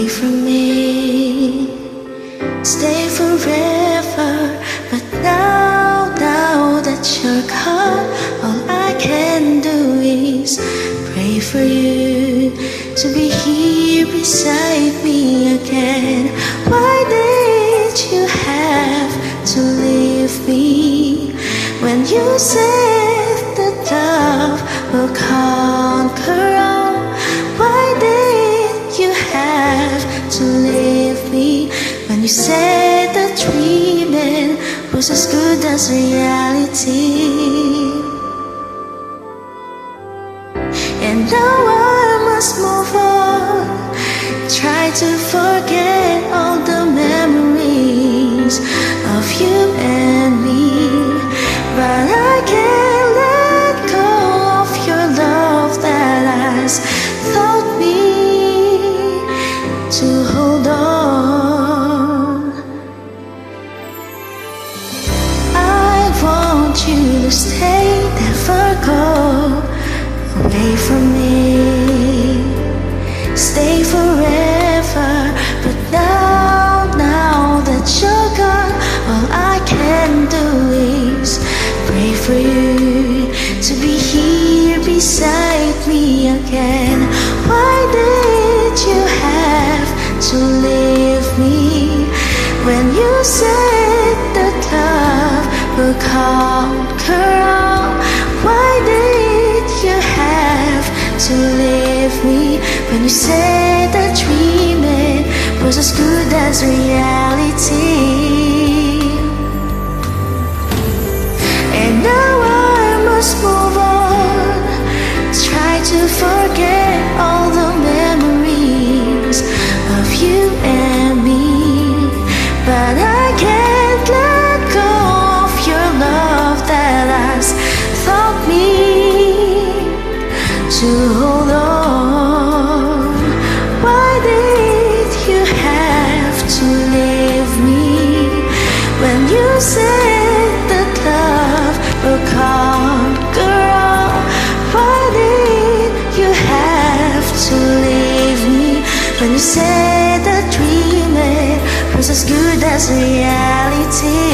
away from me. Stay forever, but now that you're gone, all I can do is pray for you to be here beside me again. Why did you have to leave me when you said that love will conquer all? Why did you have to leave me when you said that dreaming was as good as reality? And now I must move on, try to forget all the memories of you and me, but I can't let go of your love that has taught me to hold on. I want you to stay, never go away from me. Stay forever, but now that you're gone, all I can do is pray for you to be here beside me again. Why did you have to leave me when you said that love will conquer all? Why did you have to leave me when you said that dreaming was as good as reality? And now I must move on, try to forget all the memories of you and me, but I can't let go of your love that has taught me to hold on. Why did you have to leave me when you said that love will conquer all? Why did you have to leave me when you said that dreaming was as good as reality?